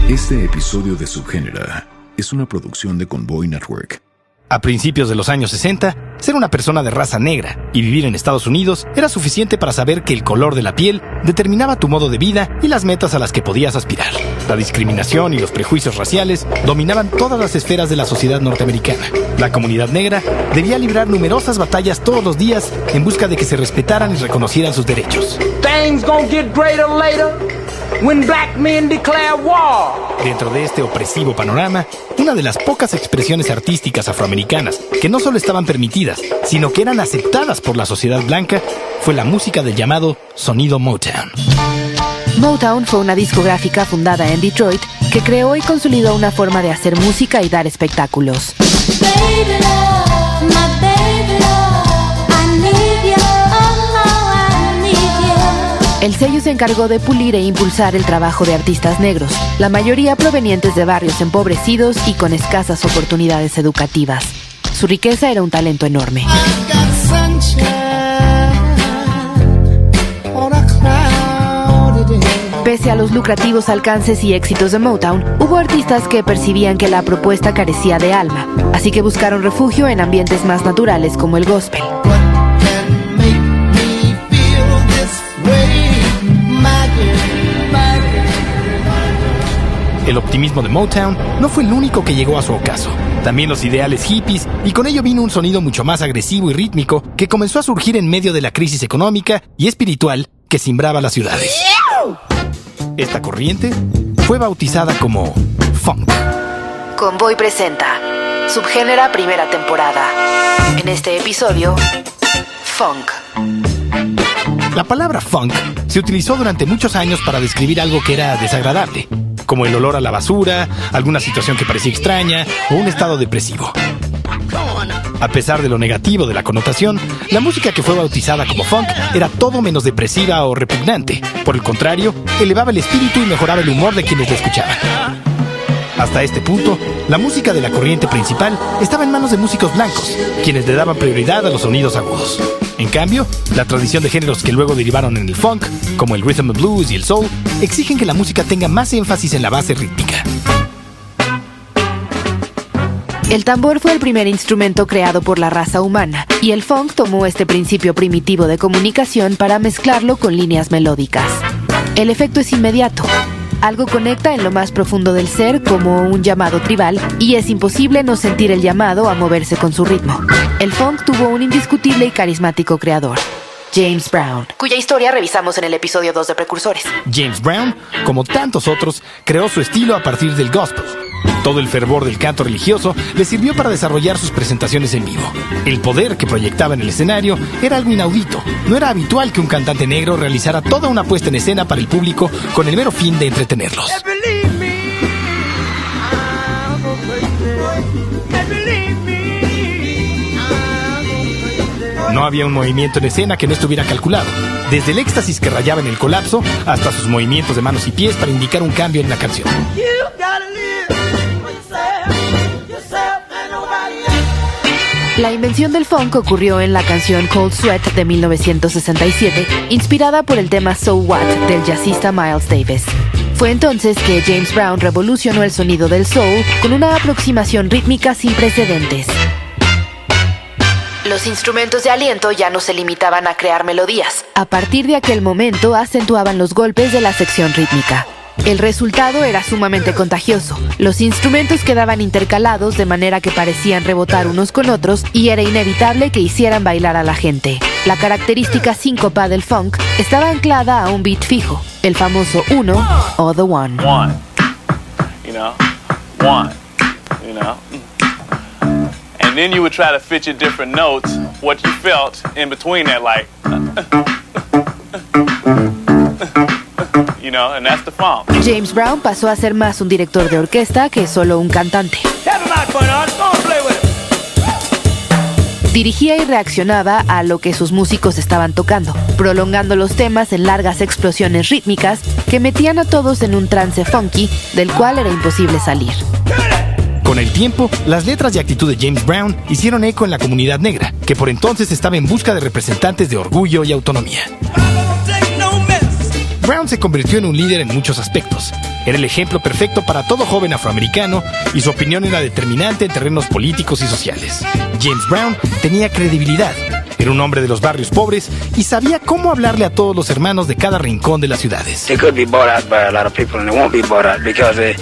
Este episodio de Subgénera es una producción de Convoy Network. A principios de los años 60, ser una persona de raza negra y vivir en Estados Unidos era suficiente para saber que el color de la piel determinaba tu modo de vida y las metas a las que podías aspirar. La discriminación y los prejuicios raciales dominaban todas las esferas de la sociedad norteamericana. La comunidad negra debía librar numerosas batallas todos los días en busca de que se respetaran y reconocieran sus derechos. Things gonna get greater later when black men declare war. Dentro de este opresivo panorama, una de las pocas expresiones artísticas afroamericanas que no solo estaban permitidas, sino que eran aceptadas por la sociedad blanca, fue la música del llamado sonido Motown. Motown fue una discográfica fundada en Detroit que creó y consolidó una forma de hacer música y dar espectáculos. Baby love, my baby love, I need you, oh, I need you. El sello se encargó de pulir e impulsar el trabajo de artistas negros, la mayoría provenientes de barrios empobrecidos y con escasas oportunidades educativas. Su riqueza era un talento enorme. Pese a los lucrativos alcances y éxitos de Motown, hubo artistas que percibían que la propuesta carecía de alma, así que buscaron refugio en ambientes más naturales como el gospel. El optimismo de Motown no fue el único que llegó a su ocaso. También los ideales hippies, y con ello vino un sonido mucho más agresivo y rítmico que comenzó a surgir en medio de la crisis económica y espiritual que cimbraba las ciudades. Esta corriente fue bautizada como funk. Convoy presenta Subgénera primera temporada. En este episodio, funk. La palabra funk se utilizó durante muchos años para describir algo que era desagradable, como el olor a la basura, alguna situación que parecía extraña o un estado depresivo. A pesar de lo negativo de la connotación, la música que fue bautizada como funk era todo menos depresiva o repugnante. Por el contrario, elevaba el espíritu y mejoraba el humor de quienes la escuchaban. Hasta este punto, la música de la corriente principal estaba en manos de músicos blancos, quienes le daban prioridad a los sonidos agudos. En cambio, la tradición de géneros que luego derivaron en el funk, como el rhythm and blues y el soul, exigen que la música tenga más énfasis en la base rítmica. El tambor fue el primer instrumento creado por la raza humana, y el funk tomó este principio primitivo de comunicación para mezclarlo con líneas melódicas. El efecto es inmediato. Algo conecta en lo más profundo del ser como un llamado tribal, y es imposible no sentir el llamado a moverse con su ritmo. El funk tuvo un indiscutible y carismático creador, James Brown, cuya historia revisamos en el episodio 2 de Precursores. James Brown, como tantos otros, creó su estilo a partir del gospel. Todo el fervor del canto religioso le sirvió para desarrollar sus presentaciones en vivo. El poder que proyectaba en el escenario era algo inaudito. No era habitual que un cantante negro realizara toda una puesta en escena para el público con el mero fin de entretenerlos. No había un movimiento en escena que no estuviera calculado, desde el éxtasis que rayaba en el colapso hasta sus movimientos de manos y pies para indicar un cambio en la canción. La invención del funk ocurrió en la canción Cold Sweat de 1967, inspirada por el tema So What del jazzista Miles Davis. Fue entonces que James Brown revolucionó el sonido del soul con una aproximación rítmica sin precedentes. Los instrumentos de aliento ya no se limitaban a crear melodías. A partir de aquel momento acentuaban los golpes de la sección rítmica. El resultado era sumamente contagioso. Los instrumentos quedaban intercalados de manera que parecían rebotar unos con otros y era inevitable que hicieran bailar a la gente. La característica síncopa del funk estaba anclada a un beat fijo, el famoso 1 o the one. One, you know, one, you know. And then you would try to fit your different notes, what you felt in between that, like, you know, and that's the funk. James Brown pasó a ser más un director de orquesta que solo un cantante. Dirigía y reaccionaba a lo que sus músicos estaban tocando, prolongando los temas en largas explosiones rítmicas que metían a todos en un trance funky del cual era imposible salir. Con el tiempo, las letras y actitud de James Brown hicieron eco en la comunidad negra, que por entonces estaba en busca de representantes de orgullo y autonomía. Brown se convirtió en un líder en muchos aspectos. Era el ejemplo perfecto para todo joven afroamericano y su opinión era determinante en terrenos políticos y sociales. James Brown tenía credibilidad. Era un hombre de los barrios pobres y sabía cómo hablarle a todos los hermanos de cada rincón de las ciudades. They could be bought out by a lot of people and they won't be bought out because they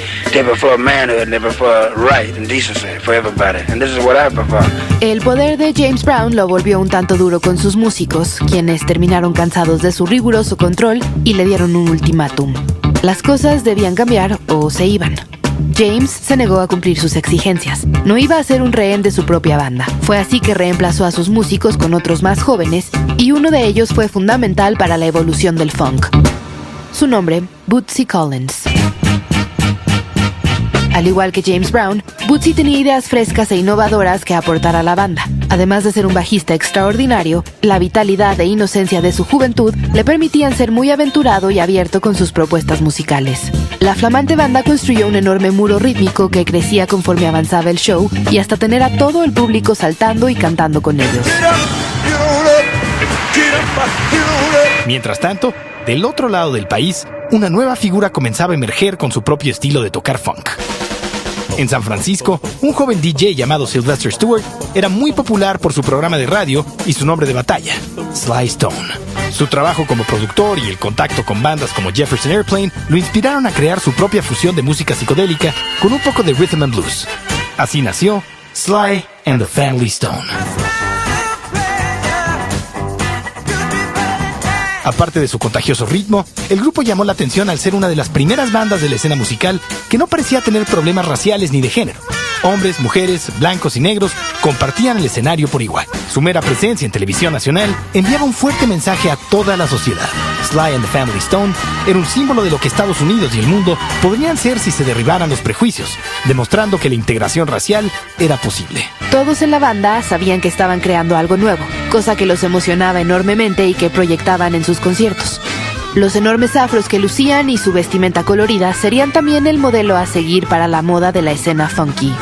prefer manhood and they prefer right and decency for everybody. And this is what I prefer. El poder de James Brown lo volvió un tanto duro con sus músicos, quienes terminaron cansados de su riguroso control y le dieron un ultimátum. Las cosas debían cambiar o se iban. James se negó a cumplir sus exigencias. No iba a ser un rehén de su propia banda. Fue así que reemplazó a sus músicos con otros más jóvenes, y uno de ellos fue fundamental para la evolución del funk. Su nombre, Bootsy Collins. Al igual que James Brown, Bootsy tenía ideas frescas e innovadoras que aportar a la banda. Además de ser un bajista extraordinario, la vitalidad e inocencia de su juventud le permitían ser muy aventurado y abierto con sus propuestas musicales. La flamante banda construyó un enorme muro rítmico que crecía conforme avanzaba el show y hasta tener a todo el público saltando y cantando con ellos. Mientras tanto, del otro lado del país, una nueva figura comenzaba a emerger con su propio estilo de tocar funk. En San Francisco, un joven DJ llamado Sylvester Stewart era muy popular por su programa de radio y su nombre de batalla, Sly Stone. Su trabajo como productor y el contacto con bandas como Jefferson Airplane lo inspiraron a crear su propia fusión de música psicodélica con un poco de rhythm and blues. Así nació Sly and the Family Stone. Aparte de su contagioso ritmo, el grupo llamó la atención al ser una de las primeras bandas de la escena musical que no parecía tener problemas raciales ni de género. Hombres, mujeres, blancos y negros compartían el escenario por igual. Su mera presencia en televisión nacional enviaba un fuerte mensaje a toda la sociedad. Sly and the Family Stone era un símbolo de lo que Estados Unidos y el mundo podrían ser si se derribaran los prejuicios, demostrando que la integración racial era posible. Todos en la banda sabían que estaban creando algo nuevo, cosa que los emocionaba enormemente y que proyectaban en sus conciertos. Los enormes afros que lucían y su vestimenta colorida serían también el modelo a seguir para la moda de la escena funky.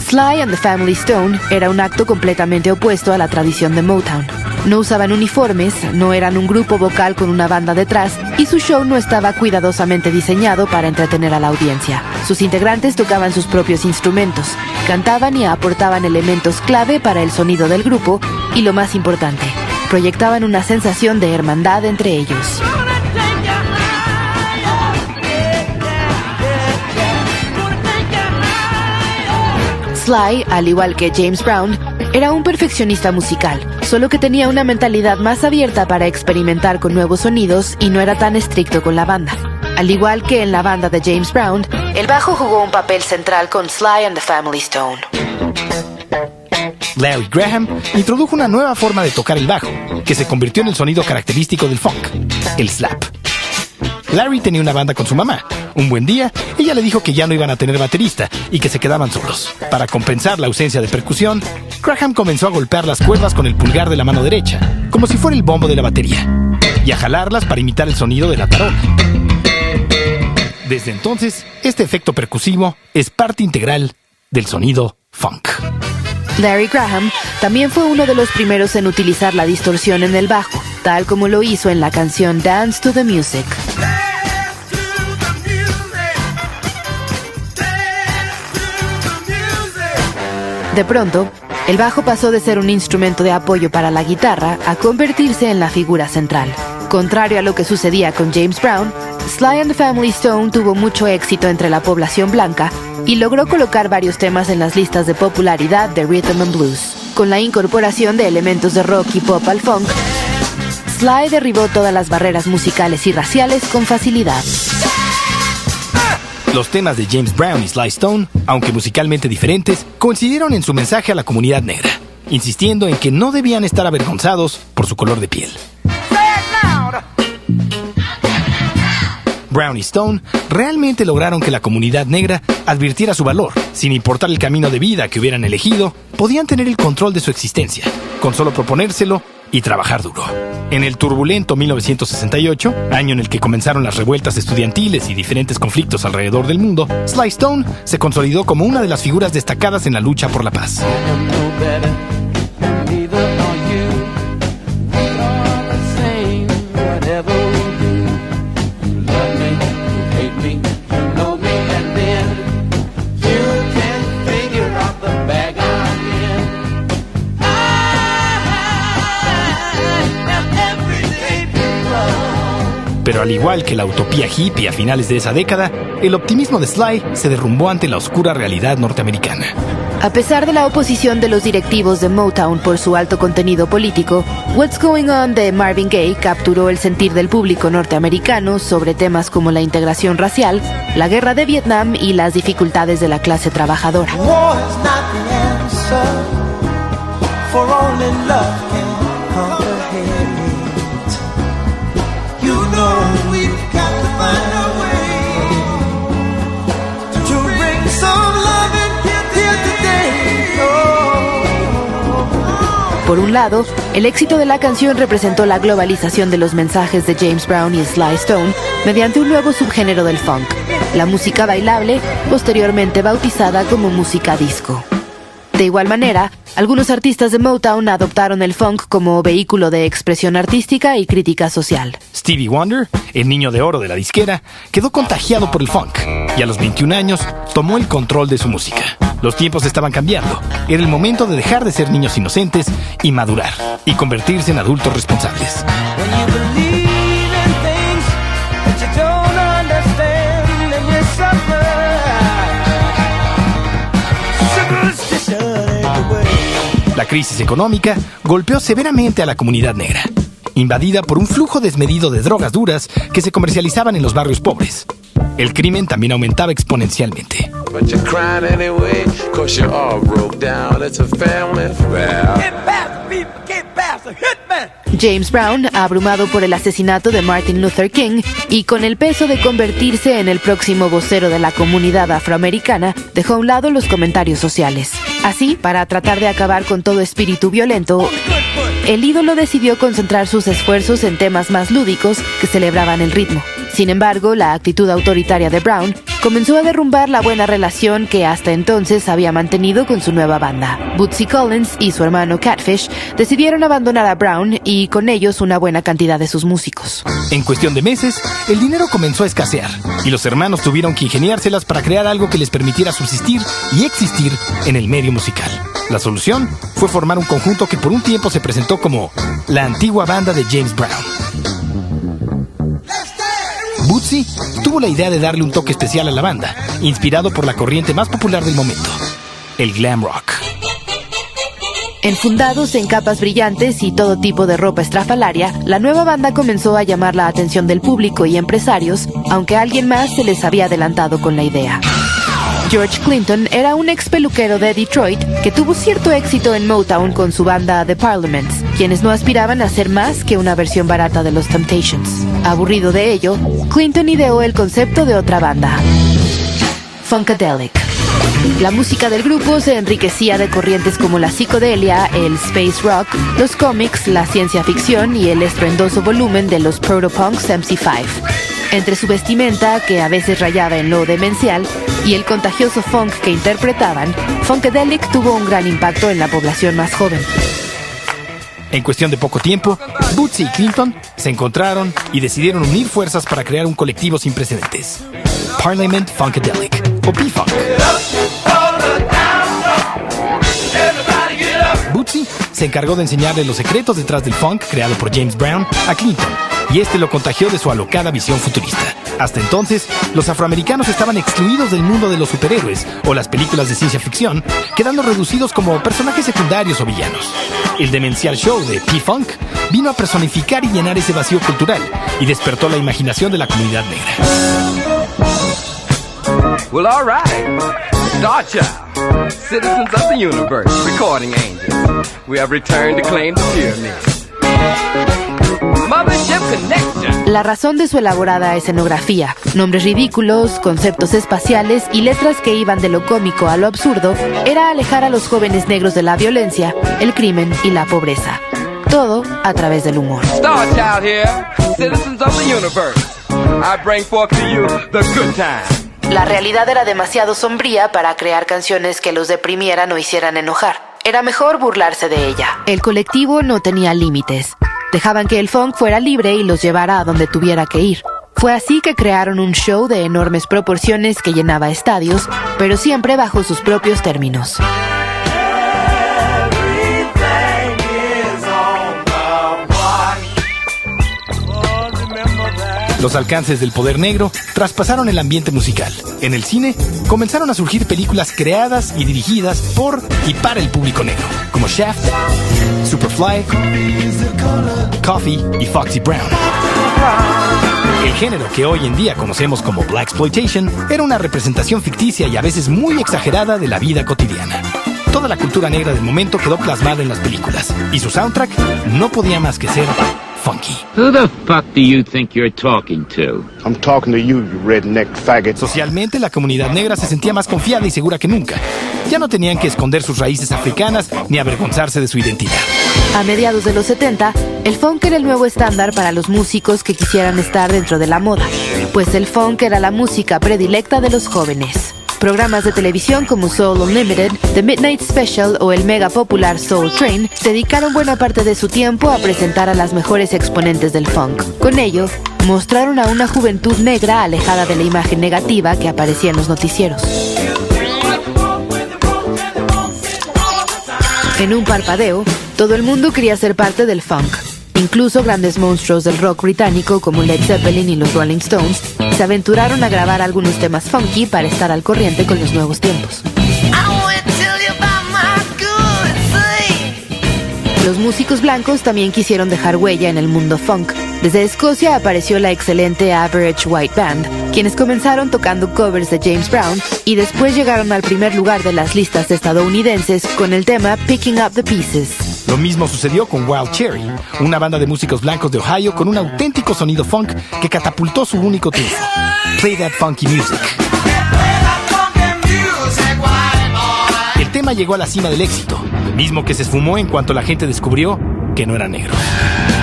Sly and the Family Stone era un acto completamente opuesto a la tradición de Motown. No usaban uniformes, no eran un grupo vocal con una banda detrás y su show no estaba cuidadosamente diseñado para entretener a la audiencia. Sus integrantes tocaban sus propios instrumentos, cantaban y aportaban elementos clave para el sonido del grupo y, lo más importante, proyectaban una sensación de hermandad entre ellos. Sly, al igual que James Brown, era un perfeccionista musical, solo que tenía una mentalidad más abierta para experimentar con nuevos sonidos y no era tan estricto con la banda. Al igual que en la banda de James Brown, el bajo jugó un papel central con Sly and the Family Stone. Larry Graham introdujo una nueva forma de tocar el bajo, que se convirtió en el sonido característico del funk, el slap. Larry tenía una banda con su mamá. Un buen día, ella le dijo que ya no iban a tener baterista y que se quedaban solos. Para compensar la ausencia de percusión, Graham comenzó a golpear las cuerdas con el pulgar de la mano derecha, como si fuera el bombo de la batería, y a jalarlas para imitar el sonido de la tarola. Desde entonces, este efecto percusivo es parte integral del sonido funk. Larry Graham también fue uno de los primeros en utilizar la distorsión en el bajo, tal como lo hizo en la canción Dance to the Music. De pronto, el bajo pasó de ser un instrumento de apoyo para la guitarra a convertirse en la figura central. Contrario a lo que sucedía con James Brown, Sly and the Family Stone tuvo mucho éxito entre la población blanca y logró colocar varios temas en las listas de popularidad de Rhythm and Blues. Con la incorporación de elementos de rock y pop al funk, Sly derribó todas las barreras musicales y raciales con facilidad. Los temas de James Brown y Sly Stone, aunque musicalmente diferentes, coincidieron en su mensaje a la comunidad negra, insistiendo en que no debían estar avergonzados por su color de piel. Brown y Stone realmente lograron que la comunidad negra advirtiera su valor. Sin importar el camino de vida que hubieran elegido, podían tener el control de su existencia, con solo proponérselo y trabajar duro. En el turbulento 1968, año en el que comenzaron las revueltas estudiantiles y diferentes conflictos alrededor del mundo, Sly Stone se consolidó como una de las figuras destacadas en la lucha por la paz. Pero al igual que la utopía hippie a finales de esa década, el optimismo de Sly se derrumbó ante la oscura realidad norteamericana. A pesar de la oposición de los directivos de Motown por su alto contenido político, What's Going On de Marvin Gaye capturó el sentir del público norteamericano sobre temas como la integración racial, la guerra de Vietnam y las dificultades de la clase trabajadora. War is not the answer, for only love can conquer hate. You know we've got to find a way to bring some love in here today. Por un lado, el éxito de la canción representó la globalización de los mensajes de James Brown y Sly Stone mediante un nuevo subgénero del funk, la música bailable, posteriormente bautizada como música disco. De igual manera, algunos artistas de Motown adoptaron el funk como vehículo de expresión artística y crítica social. Stevie Wonder, el niño de oro de la disquera, quedó contagiado por el funk y a los 21 años tomó el control de su música. Los tiempos estaban cambiando. Era el momento de dejar de ser niños inocentes y madurar y convertirse en adultos responsables. When you believe in things that you don't understand and you suffer, superstition ain't the way. La crisis económica golpeó severamente a la comunidad negra, invadida por un flujo desmedido de drogas duras que se comercializaban en los barrios pobres. El crimen también aumentaba exponencialmente. But you're crying anyway, 'cause you're all broke down. It's a family affair. Get past the people, get past the hitman. James Brown, abrumado por el asesinato de Martin Luther King y con el peso de convertirse en el próximo vocero de la comunidad afroamericana, dejó a un lado los comentarios sociales. Así, para tratar de acabar con todo espíritu violento, el ídolo decidió concentrar sus esfuerzos en temas más lúdicos que celebraban el ritmo. Sin embargo, la actitud autoritaria de Brown comenzó a derrumbar la buena relación que hasta entonces había mantenido con su nueva banda. Bootsy Collins y su hermano Catfish decidieron abandonar a Brown y con ellos una buena cantidad de sus músicos. En cuestión de meses, el dinero comenzó a escasear y los hermanos tuvieron que ingeniárselas para crear algo que les permitiera subsistir y existir en el medio musical. La solución fue formar un conjunto que por un tiempo se presentó como la antigua banda de James Brown. Bootsy tuvo la idea de darle un toque especial a la banda, inspirado por la corriente más popular del momento, el glam rock. Enfundados en capas brillantes y todo tipo de ropa estrafalaria, la nueva banda comenzó a llamar la atención del público y empresarios, aunque a alguien más se les había adelantado con la idea. George Clinton era un ex peluquero de Detroit que tuvo cierto éxito en Motown con su banda The Parliaments, quienes no aspiraban a ser más que una versión barata de los Temptations. Aburrido de ello, Clinton ideó el concepto de otra banda, Funkadelic. La música del grupo se enriquecía de corrientes como la psicodelia, el space rock, los cómics, la ciencia ficción y el estruendoso volumen de los proto-punks MC5. Entre su vestimenta, que a veces rayaba en lo demencial, y el contagioso funk que interpretaban, Funkadelic tuvo un gran impacto en la población más joven. En cuestión de poco tiempo, Bootsy y Clinton se encontraron y decidieron unir fuerzas para crear un colectivo sin precedentes, Parliament Funkadelic, o P-Funk. Bootsy se encargó de enseñarle los secretos detrás del funk creado por James Brown a Clinton, y este lo contagió de su alocada visión futurista. Hasta entonces, los afroamericanos estaban excluidos del mundo de los superhéroes o las películas de ciencia ficción, quedando reducidos como personajes secundarios o villanos. El demencial show de P-Funk vino a personificar y llenar ese vacío cultural y despertó la imaginación de la comunidad negra. Well, all right. Star Child, citizens of the universe, recording angels. We have returned to claim the pyramid. Mothership Connection. La razón de su elaborada escenografía, nombres ridículos, conceptos espaciales y letras que iban de lo cómico a lo absurdo era alejar a los jóvenes negros de la violencia, el crimen y la pobreza. Todo a través del humor. Star Child here, citizens of the universe. I bring forth to you the good time. La realidad era demasiado sombría para crear canciones que los deprimieran o hicieran enojar. Era mejor burlarse de ella. El colectivo no tenía límites. Dejaban que el funk fuera libre y los llevara a donde tuviera que ir. Fue así que crearon un show de enormes proporciones que llenaba estadios, pero siempre bajo sus propios términos. Los alcances del poder negro traspasaron el ambiente musical. En el cine, comenzaron a surgir películas creadas y dirigidas por y para el público negro, como Shaft, Superfly, Coffee y Foxy Brown. El género que hoy en día conocemos como Blaxploitation era una representación ficticia y a veces muy exagerada de la vida cotidiana. Toda la cultura negra del momento quedó plasmada en las películas, y su soundtrack no podía más que ser funky. Who the fuck do you think you're talking to? I'm talking to you, you redneck faggot. Socialmente, la comunidad negra se sentía más confiada y segura que nunca. Ya no tenían que esconder sus raíces africanas ni avergonzarse de su identidad. A mediados de los 70, el funk era el nuevo estándar para los músicos que quisieran estar dentro de la moda, pues el funk era la música predilecta de los jóvenes. Programas de televisión como Soul Unlimited, The Midnight Special o el mega popular Soul Train dedicaron buena parte de su tiempo a presentar a las mejores exponentes del funk. Con ello, mostraron a una juventud negra alejada de la imagen negativa que aparecía en los noticieros. En un parpadeo, todo el mundo quería ser parte del funk. Incluso grandes monstruos del rock británico como Led Zeppelin y los Rolling Stones se aventuraron a grabar algunos temas funky para estar al corriente con los nuevos tiempos. Los músicos blancos también quisieron dejar huella en el mundo funk. Desde Escocia apareció la excelente Average White Band, quienes comenzaron tocando covers de James Brown y después llegaron al primer lugar de las listas estadounidenses con el tema Picking Up the Pieces. Lo mismo sucedió con Wild Cherry, una banda de músicos blancos de Ohio con un auténtico sonido funk que catapultó su único triunfo. Play That Funky Music. El tema llegó a la cima del éxito, mismo que se esfumó en cuanto la gente descubrió que no era negro.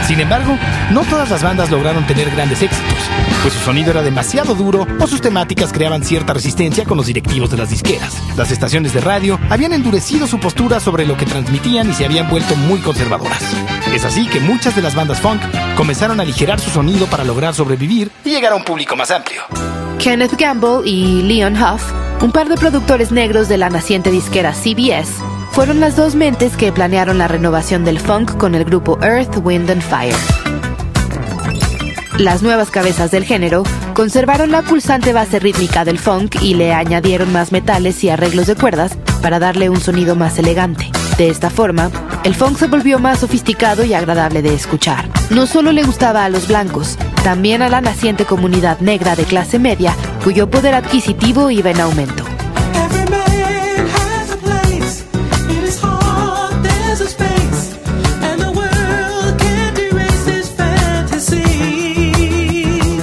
Sin embargo, no todas las bandas lograron tener grandes éxitos, pues su sonido era demasiado duro o sus temáticas creaban cierta resistencia con los directivos de las disqueras. Las estaciones de radio habían endurecido su postura sobre lo que transmitían y se habían vuelto muy conservadoras. Es así que muchas de las bandas funk comenzaron a aligerar su sonido para lograr sobrevivir y llegar a un público más amplio. Kenneth Gamble y Leon Huff, un par de productores negros de la naciente disquera CBS, fueron las dos mentes que planearon la renovación del funk con el grupo Earth, Wind and Fire. Las nuevas cabezas del género conservaron la pulsante base rítmica del funk y le añadieron más metales y arreglos de cuerdas para darle un sonido más elegante. De esta forma, el funk se volvió más sofisticado y agradable de escuchar. No solo le gustaba a los blancos, también a la naciente comunidad negra de clase media, cuyo poder adquisitivo iba en aumento.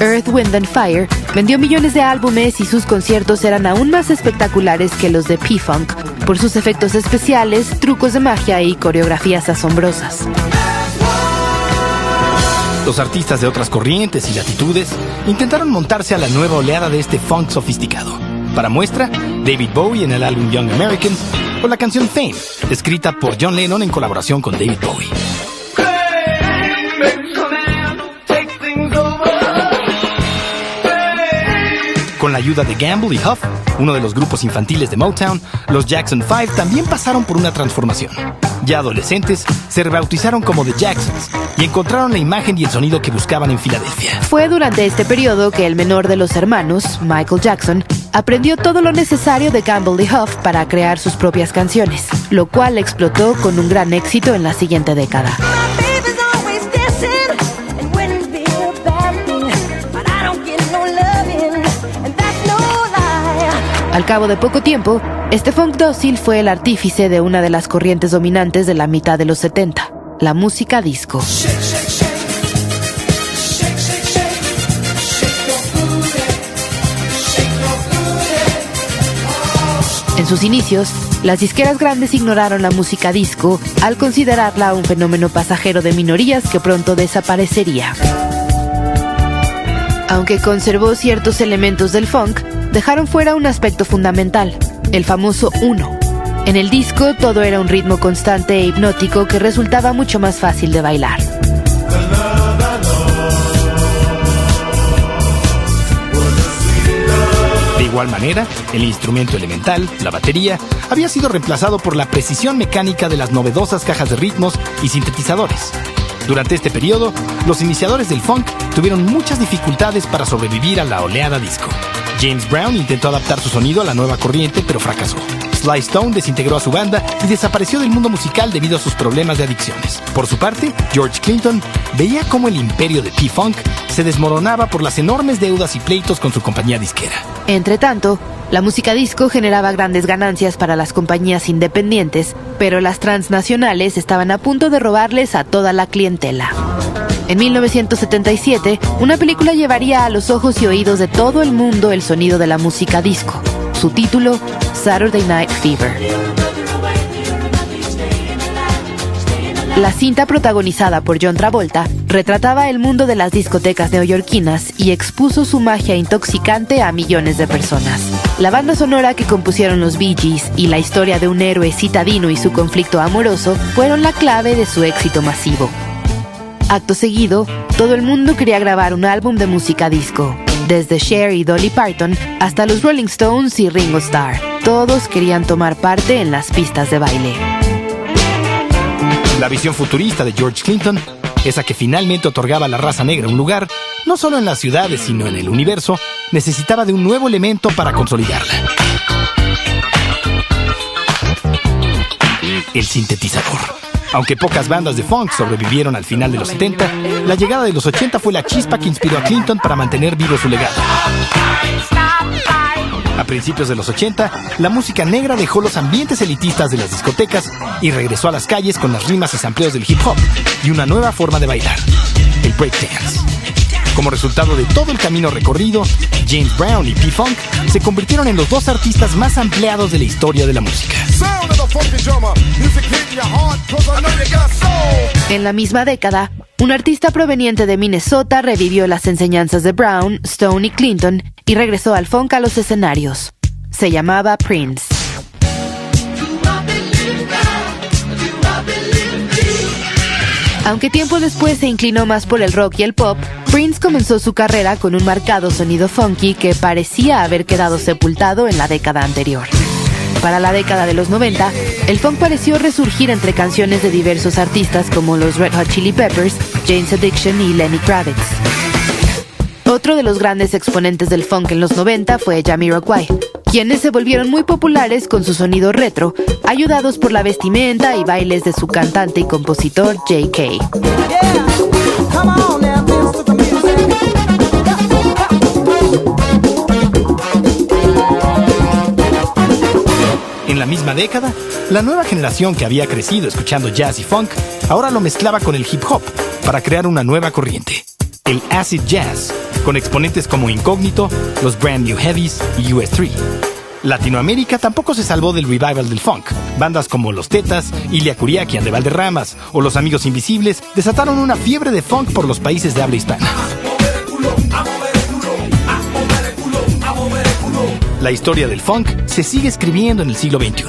Earth, Wind and Fire vendió millones de álbumes y sus conciertos eran aún más espectaculares que los de P-Funk por sus efectos especiales, trucos de magia y coreografías asombrosas. Los artistas de otras corrientes y latitudes intentaron montarse a la nueva oleada de este funk sofisticado. Para muestra, David Bowie en el álbum Young Americans o la canción Fame, escrita por John Lennon en colaboración con David Bowie. Con la ayuda de Gamble y Huff, uno de los grupos infantiles de Motown, los Jackson 5 también pasaron por una transformación. Ya adolescentes, se rebautizaron como The Jacksons y encontraron la imagen y el sonido que buscaban en Filadelfia. Fue durante este periodo que el menor de los hermanos, Michael Jackson, aprendió todo lo necesario de Gamble y Huff para crear sus propias canciones, lo cual explotó con un gran éxito en la siguiente década. Al cabo de poco tiempo, este funk dócil fue el artífice de una de las corrientes dominantes de la mitad de los 70, la música disco. En sus inicios, las disqueras grandes ignoraron la música disco al considerarla un fenómeno pasajero de minorías que pronto desaparecería. Aunque conservó ciertos elementos del funk, dejaron fuera un aspecto fundamental, el famoso uno. En el disco todo era un ritmo constante e hipnótico que resultaba mucho más fácil de bailar. De igual manera, el instrumento elemental, la batería, había sido reemplazado por la precisión mecánica de las novedosas cajas de ritmos y sintetizadores. Durante este periodo, los iniciadores del funk tuvieron muchas dificultades para sobrevivir a la oleada disco. James Brown intentó adaptar su sonido a la nueva corriente, pero fracasó. Sly Stone desintegró a su banda y desapareció del mundo musical debido a sus problemas de adicciones. Por su parte, George Clinton veía cómo el imperio de P-Funk se desmoronaba por las enormes deudas y pleitos con su compañía disquera. Entre tanto, la música disco generaba grandes ganancias para las compañías independientes, pero las transnacionales estaban a punto de robarles a toda la clientela. En 1977, una película llevaría a los ojos y oídos de todo el mundo el sonido de la música disco. Su título, Saturday Night Fever. La cinta, protagonizada por John Travolta, retrataba el mundo de las discotecas neoyorquinas y expuso su magia intoxicante a millones de personas. La banda sonora que compusieron los Bee Gees y la historia de un héroe citadino y su conflicto amoroso fueron la clave de su éxito masivo. Acto seguido, todo el mundo quería grabar un álbum de música disco. Desde Cher y Dolly Parton hasta los Rolling Stones y Ringo Starr. Todos querían tomar parte en las pistas de baile. La visión futurista de George Clinton, esa que finalmente otorgaba a la raza negra un lugar, no solo en las ciudades sino en el universo, necesitaba de un nuevo elemento para consolidarla. El sintetizador. Aunque pocas bandas de funk sobrevivieron al final de los 70, la llegada de los 80 fue la chispa que inspiró a Clinton para mantener vivo su legado. A principios de los 80, la música negra dejó los ambientes elitistas de las discotecas y regresó a las calles con las rimas y sampleos del hip hop y una nueva forma de bailar, el breakdance. Como resultado de todo el camino recorrido, James Brown y P-Funk se convirtieron en los dos artistas más ampliados de la historia de la música. En la misma década, un artista proveniente de Minnesota revivió las enseñanzas de Brown, Stone y Clinton y regresó al funk a los escenarios. Se llamaba Prince. Aunque tiempo después se inclinó más por el rock y el pop, Prince comenzó su carrera con un marcado sonido funky que parecía haber quedado sepultado en la década anterior. Para la década de los 90, el funk pareció resurgir entre canciones de diversos artistas como los Red Hot Chili Peppers, Jane's Addiction y Lenny Kravitz. Otro de los grandes exponentes del funk en los 90 fue Jamiroquai, quienes se volvieron muy populares con su sonido retro, ayudados por la vestimenta y bailes de su cantante y compositor J.K. En la misma década, la nueva generación que había crecido escuchando jazz y funk ahora lo mezclaba con el hip hop para crear una nueva corriente, el acid jazz, con exponentes como Incógnito, los Brand New Heavies y US3. Latinoamérica tampoco se salvó del revival del funk. Bandas como Los Tetas, Ilia Kuriakian de Valderramas o Los Amigos Invisibles desataron una fiebre de funk por los países de habla hispana. La historia del funk se sigue escribiendo en el siglo XXI.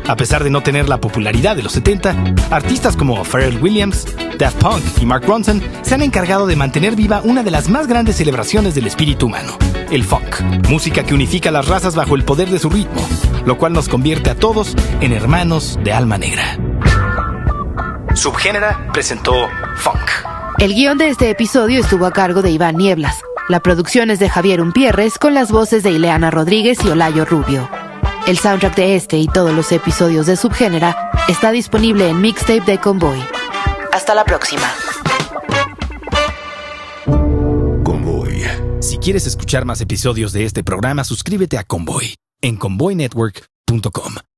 A pesar de no tener la popularidad de los 70, artistas como Pharrell Williams, Daft Punk y Mark Ronson se han encargado de mantener viva una de las más grandes celebraciones del espíritu humano, el funk. Música que unifica a las razas bajo el poder de su ritmo, lo cual nos convierte a todos en hermanos de alma negra. Subgénera presentó Funk. El guión de este episodio estuvo a cargo de Iván Nieblas. La producción es de Javier Umpierres con las voces de Ileana Rodríguez y Olayo Rubio. El soundtrack de este y todos los episodios de Subgénera está disponible en Mixtape de Convoy. Hasta la próxima. Convoy. Si quieres escuchar más episodios de este programa, suscríbete a Convoy en convoynetwork.com.